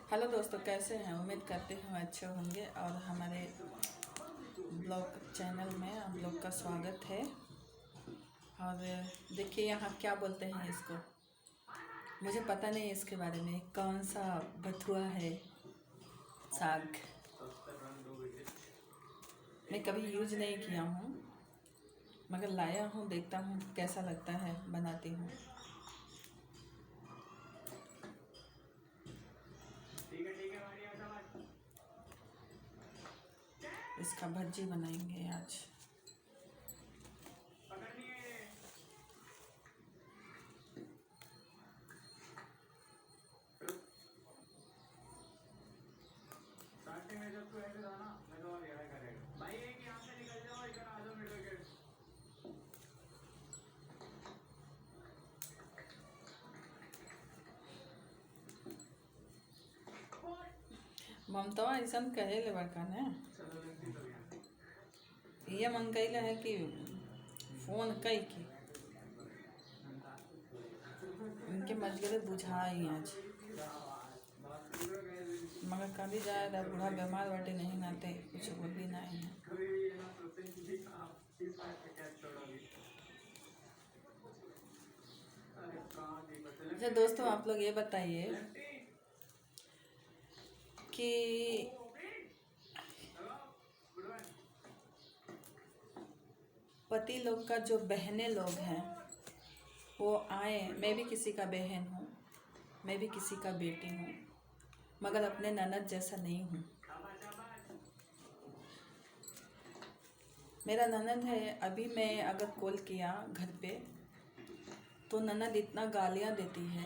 Hello दोस्तों, कैसे हैं? उम्मीद करते हैं अच्छे होंगे। और हमारे ब्लॉग चैनल में आप लोग का स्वागत है। और देखिए यहाँ क्या बोलते हैं इसको, मुझे पता नहीं इसके बारे में। कौन सा बथुआ है साग, मैं कभी यूज नहीं किया हूँ, मगर लाया हूँ, देखता हूँ कैसा लगता है, बनाती हूँ। इसका भज्जी बनाएंगे आज। ममता ऐसा कहे ले बड़का ने ये मन कैले है कि फोन कई के इनके मजगरे बुझाई आज, मगर कभी जाए तो बूढ़ा बीमार बाटे, नहीं नाते कुछ बोली नहीं है। अच्छा दोस्तों, आप लोग ये बताइए कि पति लोग का जो बहनें लोग हैं वो आए, मैं भी किसी का बहन हूँ, मैं भी किसी का बेटी हूँ, मगर अपने ननद जैसा नहीं हूँ। मेरा ननद है, अभी मैं अगर कॉल किया घर पे तो ननद इतना गालियाँ देती है,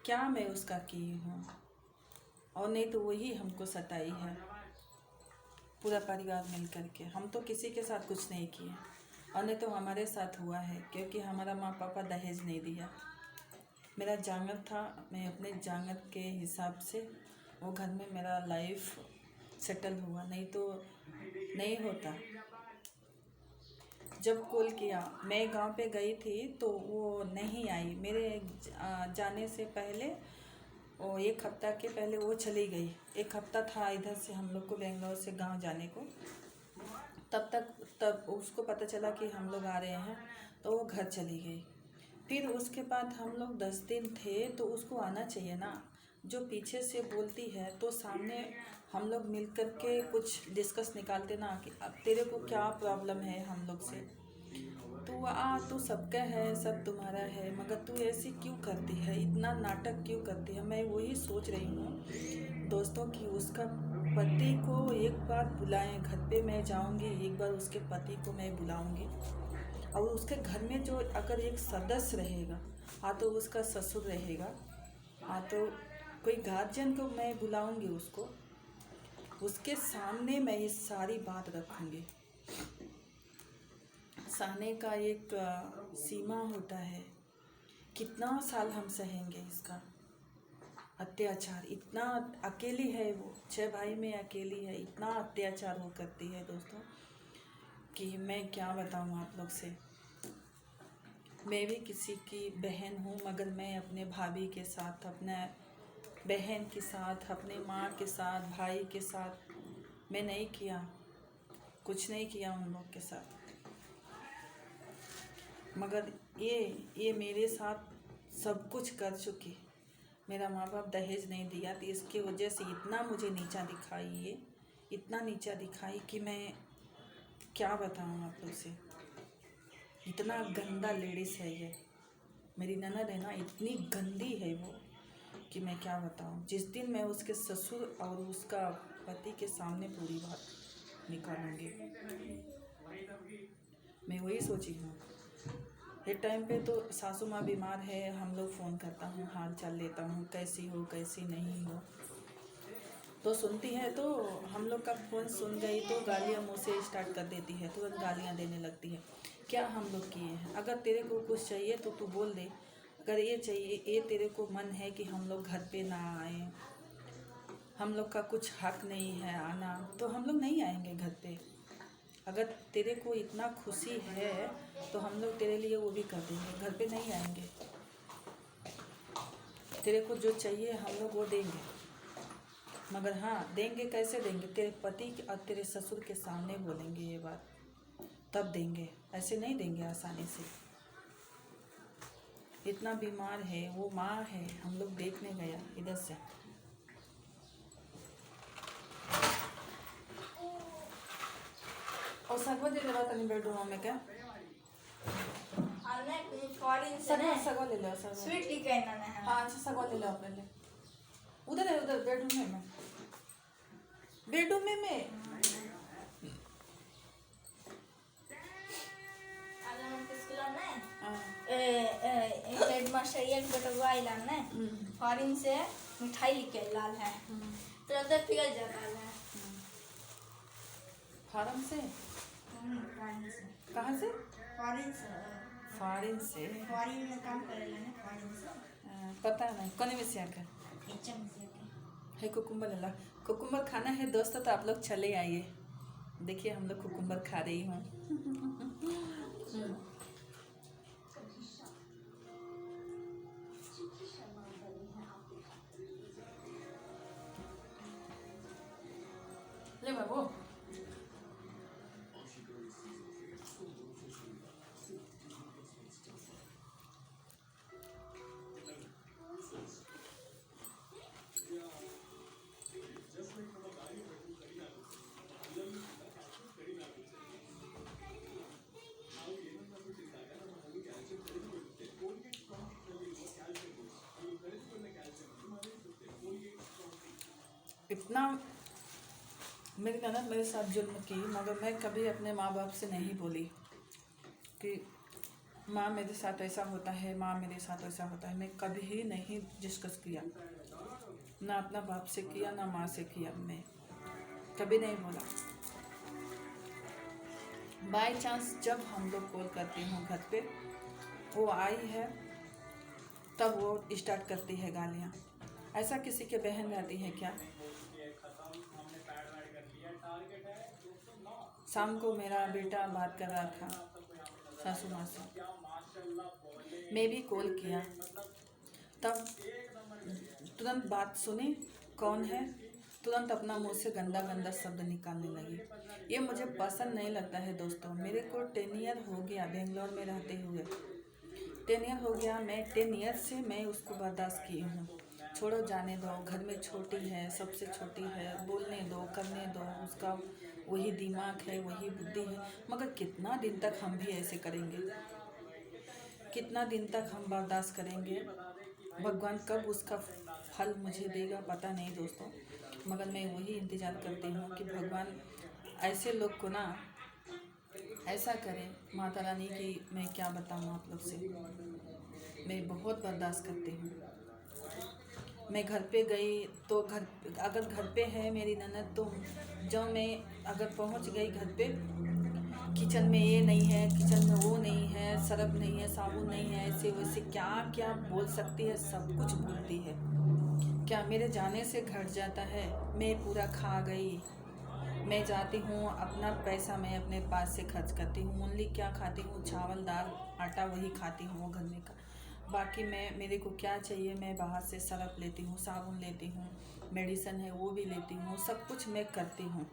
क्या मैं उसका की हूँ, और नहीं तो वही हमको सताई है, पूरा परिवार मिल करके। हम तो किसी के साथ कुछ नहीं किए, और नहीं तो हमारे साथ हुआ है, क्योंकि हमारा माँ पापा दहेज नहीं दिया। मेरा जांगत था, मैं अपने जांगत के हिसाब से वो घर में मेरा लाइफ सेटल हुआ, नहीं तो नहीं होता। जब कॉल किया, मैं गांव पे गई थी तो वो नहीं आई, मेरे जाने से पहले वो 1 हफ्ता के पहले वो चली गई। 1 हफ्ता था इधर से हम लोग को बेंगलोर से गांव जाने को, तब उसको पता चला कि हम लोग आ रहे हैं तो वो घर चली गई। फिर उसके बाद हम लोग 10 दिन थे, तो उसको आना चाहिए ना। जो पीछे से बोलती है तो सामने हम लोग मिल कर के कुछ डिस्कस निकालते ना कि अब तेरे को क्या प्रॉब्लम है हम लोग से। तू सबका है, सब तुम्हारा है, मगर तू ऐसी क्यों करती है, इतना नाटक क्यों करती है। मैं वही सोच रही हूँ दोस्तों कि उसका पति को एक बार बुलाएं घर पे। मैं जाऊँगी, एक बार उसके पति को मैं बुलाऊँगी, और उसके घर में जो अगर एक सदस्य रहेगा, हाँ तो उसका ससुर रहेगा, हाँ तो कोई गार्जियन को मैं बुलाऊंगी, उसके सामने मैं ये सारी बात रखूंगी। सहने का एक सीमा होता है, कितना साल हम सहेंगे इसका अत्याचार। इतना अकेली है वो, 6 भाई में अकेली है, इतना अत्याचार वो करती है दोस्तों कि मैं क्या बताऊँ आप लोग से। मैं भी किसी की बहन हूँ, मगर मैं अपने भाभी के साथ, अपने बहन के साथ, अपने माँ के साथ, भाई के साथ मैं नहीं किया, कुछ नहीं किया उन लोग के साथ। मगर ये मेरे साथ सब कुछ कर चुकी। मेरा माँ बाप दहेज नहीं दिया, तो इसकी वजह से इतना मुझे नीचा दिखाई, ये इतना नीचा दिखाई कि मैं क्या बताऊँ आप लोग से। इतना गंदा लेडीज़ है ये, मेरी ननद है ना, इतनी गंदी है वो कि मैं क्या बताऊँ। जिस दिन मैं उसके ससुर और उसका पति के सामने पूरी बात निकालूंगी, मैं वही सोची हूँ। एक टाइम पे तो सासू माँ बीमार है, हम लोग फ़ोन करता हूँ, हाल चाल लेता हूँ, कैसी हो कैसी नहीं हो, तो सुनती है, तो हम लोग का फ़ोन सुन गई तो गालियाँ मुँह से स्टार्ट कर देती है, तुरंत गालियाँ देने लगती है। क्या हम लोग किए हैं? अगर तेरे को कुछ चाहिए तो तू बोल दे, अगर ये चाहिए, ये तेरे को मन है कि हम लोग घर पे ना आए, हम लोग का कुछ हक नहीं है आना, तो हम लोग नहीं आएंगे घर पे। अगर तेरे को इतना खुशी है तो हम लोग तेरे लिए वो भी कर देंगे, घर पे नहीं आएंगे। तेरे को जो चाहिए हम लोग वो देंगे, मगर हाँ देंगे, कैसे देंगे? तेरे पति और तेरे ससुर के सामने बोलेंगे ये बात, तब देंगे, ऐसे नहीं देंगे आसानी से। इतना बीमार है वो, माँ है, हम लोग देखने गया इधर से। और सगवा दे देवा तनी बेडरूम में क्या? सगवा ले लो, सगवा। स्वीट लेके आना है। हाँ अच्छा, सगवा ले लो पहले। उधर है, उधर बेडरूम में, बेडरूम में। हेडमास्टर एक बेटा आइला ने फॉरेन से मिठाई लेके लाल है, तो उधर पिघल जाता है। फार्म से? फॉरेन से। कहाँ से? फॉरेन से। फॉरेन से? फॉरेन में काम करेला ने, फॉरेन से। पता नहीं कौन में से आकर है। कुकुम्बर ले ला, कुकुम्बर खाना है दोस्तों तो आप लोग चले आइए। देखिए हम लोग कुकुम्बर खा रही हूँ। ले बाबू। इतना मेरी ननद मेरे साथ जुल्म की, मगर मैं कभी अपने माँ बाप से नहीं बोली कि माँ मेरे साथ ऐसा होता है, माँ मेरे साथ ऐसा होता है। मैं कभी ही नहीं डिस्कस किया, ना अपना बाप से किया ना माँ से किया, मैं कभी नहीं बोला। बाय चांस जब हम लोग कॉल करती हूँ घर पे, वो आई है तब वो स्टार्ट करती है गालियाँ। ऐसा किसी के बहन रहती है क्या? शाम को मेरा बेटा बात कर रहा था सासू माँ से, मैं भी कॉल किया, तब तुरंत बात सुनी कौन है, तुरंत अपना मुंह से गंदा गंदा शब्द निकालने लगी। ये मुझे पसंद नहीं लगता है दोस्तों। मेरे को 10 ईयर हो गया बेंगलोर में रहते हुए, 10 ईयर हो गया। मैं 10 ईयर से मैं उसको बर्दाश्त की हूँ। छोड़ो, जाने दो, घर में छोटी है, सबसे छोटी है, बोलने दो, करने दो, उसका वही दिमाग है, वही बुद्धि है। मगर कितना दिन तक हम भी ऐसे करेंगे? कितना दिन तक हम बर्दाश्त करेंगे? भगवान कब उसका फल मुझे देगा पता नहीं दोस्तों, मगर मैं वही इंतज़ार करती हूँ कि भगवान ऐसे लोग को ना ऐसा करे। माता रानी की मैं क्या बताऊँ आप लोग से, मैं बहुत बर्दाश्त करती हूँ। मैं घर पे गई तो अगर घर पे है मेरी ननद, तो जब मैं अगर पहुँच गई घर पे, किचन में ये नहीं है, किचन में वो नहीं है, सरफ नहीं है, साबुन नहीं है, ऐसे वैसे क्या क्या बोल सकती है, सब कुछ बोलती है। क्या मेरे जाने से घट जाता है? मैं पूरा खा गई। मैं जाती हूँ, अपना पैसा मैं अपने पास से खर्च करती हूँ। ओनली क्या खाती हूँ? चावल दाल आटा, वही खाती हूँ वो घर में का। बाकी मेरे को क्या चाहिए, मैं बाहर से सरफ लेती हूँ, साबुन लेती हूँ, मेडिसन है वो भी लेती हूँ, सब कुछ मैं करती हूँ।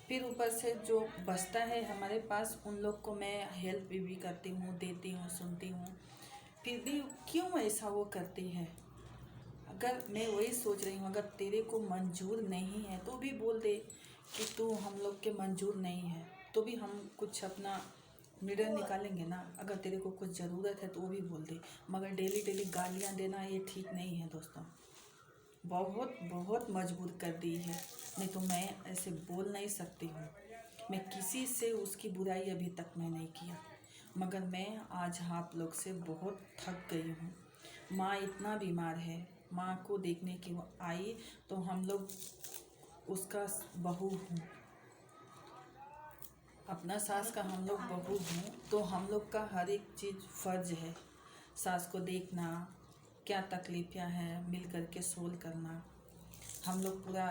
फिर ऊपर से जो बचता है हमारे पास, उन लोग को मैं हेल्प भी करती हूँ, देती हूँ, सुनती हूँ। फिर भी क्यों ऐसा वो करती है? अगर मैं वही सोच रही हूँ, अगर तेरे को मंजूर नहीं है तो भी बोल दे कि तू हम लोग के मंजूर नहीं है, तो भी हम कुछ अपना मिरर निकालेंगे ना। अगर तेरे को कुछ ज़रूरत है तो वो भी बोल दे, मगर डेली डेली गालियाँ देना ये ठीक नहीं है दोस्तों। बहुत बहुत मजबूर कर दी है, नहीं तो मैं ऐसे बोल नहीं सकती हूँ। मैं किसी से उसकी बुराई अभी तक मैं नहीं किया, मगर मैं आज आप लोग से बहुत थक गई हूँ। माँ इतना बीमार है, माँ को देखने की वो आई, तो हम लोग उसका बहू हूँ, अपना सास का हम लोग बहू हूँ, तो हम लोग का हर एक चीज़ फ़र्ज है। सास को देखना, क्या तकलीफ क्या है, मिल कर के सोल्व करना। हम लोग पूरा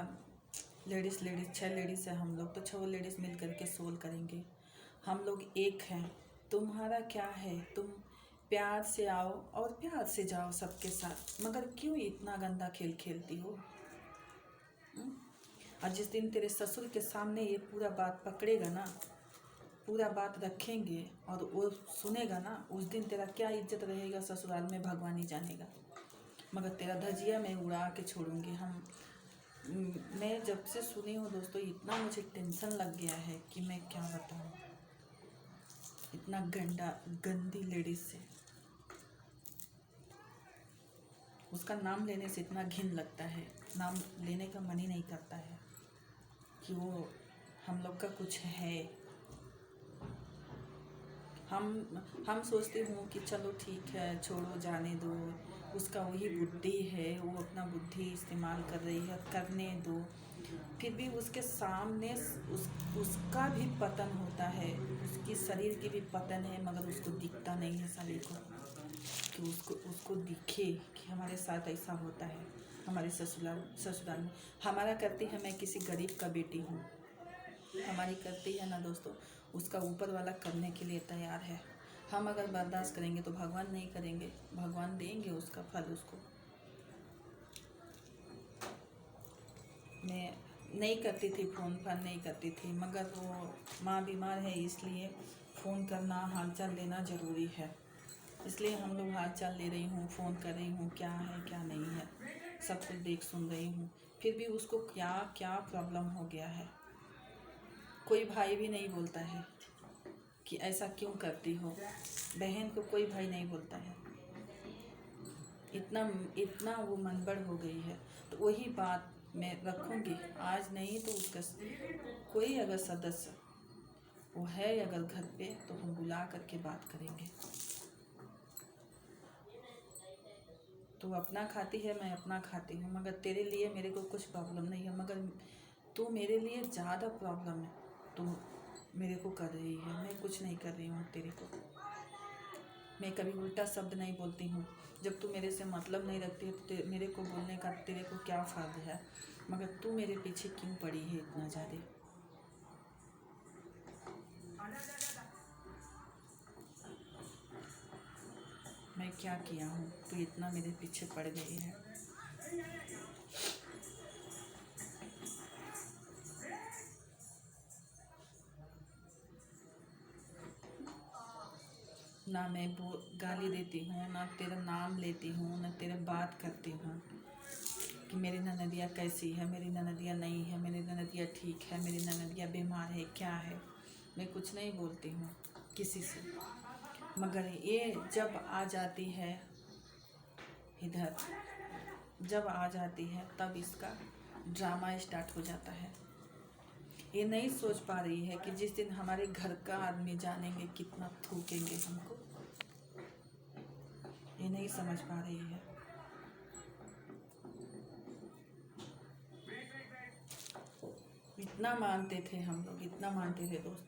लेडीज़ 6 लेडीज़ है हम लोग, तो 6 लेडीज़ मिल कर के सोल्व करेंगे। हम लोग एक हैं। तुम्हारा क्या है, तुम प्यार से आओ और प्यार से जाओ सबके साथ, मगर क्यों इतना गंदा खेल खेलती हो? और जिस दिन तेरे ससुर के सामने ये पूरा बात पकड़ेगा ना, पूरा बात रखेंगे और वो सुनेगा ना, उस दिन तेरा क्या इज्जत रहेगा ससुराल में भगवान ही जानेगा। मगर तेरा धजिया मैं उड़ा के छोड़ूंगी। मैं जब से सुनी हूँ दोस्तों, इतना मुझे टेंशन लग गया है कि मैं क्या बताऊँ। इतना गंदी लेडीज से, उसका नाम लेने से इतना घिन लगता है, नाम लेने का मन ही नहीं करता है कि वो हम लोग का कुछ है। हम सोचते हूँ कि चलो ठीक है, छोड़ो, जाने दो, उसका वही बुद्धि है, वो अपना बुद्धि इस्तेमाल कर रही है, करने दो। फिर भी उसके सामने उसका भी पतन होता है, उसकी शरीर की भी पतन है, मगर उसको दिखता नहीं है सभी को, कि उसको दिखे कि हमारे साथ ऐसा होता है। हमारे ससुराल में हमारा करती है, मैं किसी गरीब का बेटी हूँ, हमारी करती है ना दोस्तों, उसका ऊपर वाला करने के लिए तैयार है। हम अगर बर्दाश्त करेंगे तो भगवान नहीं करेंगे, भगवान देंगे उसका फल उसको। मैं नहीं करती थी, फ़ोन नहीं करती थी, मगर वो माँ बीमार है इसलिए फ़ोन करना, हालचाल लेना ज़रूरी है। इसलिए हम लोग हालचाल ले रही हूँ, फ़ोन कर रही हूँ, क्या है क्या नहीं है सब कुछ देख सुन रही हूँ। फिर भी उसको क्या क्या प्रॉब्लम हो गया है, कोई भाई भी नहीं बोलता है कि ऐसा क्यों करती हो। बहन को कोई भाई नहीं बोलता है, इतना वो मनबड़ हो गई है। तो वही बात मैं रखूँगी, आज नहीं तो उसका कोई अगर सदस्य वो है अगर घर पे, तो हम बुला करके बात करेंगे। तू अपना खाती है, मैं अपना खाती हूँ, मगर तेरे लिए मेरे को कुछ प्रॉब्लम नहीं है, मगर तू मेरे लिए ज़्यादा प्रॉब्लम है। तू मेरे को कर रही है, मैं कुछ नहीं कर रही हूँ तेरे को। मैं कभी उल्टा शब्द नहीं बोलती हूँ। जब तू मेरे से मतलब नहीं रखती है तो मेरे को बोलने का तेरे को क्या फ़ायदा है, मगर तू मेरे पीछे क्यों पड़ी है इतना ज़्यादा। मैं क्या किया हूँ तू इतना मेरे पीछे पड़ गई है। ना मैं गाली देती हूँ, ना तेरा नाम लेती हूँ, ना तेरा बात करती हूँ कि मेरी ननदिया कैसी है, मेरी ननदिया नहीं है, मेरी ननदिया ठीक है, मेरी ननदिया बीमार है, क्या है। मैं कुछ नहीं बोलती हूँ किसी से, मगर ये जब आ जाती है इधर, जब आ जाती है तब इसका ड्रामा स्टार्ट हो जाता है। ये नहीं सोच पा रही है कि जिस दिन हमारे घर का आदमी जानेंगे कितना थूकेंगे हमको, ये नहीं समझ पा रही है। इतना मानते थे हम लोग, इतना मानते थे दोस्तों।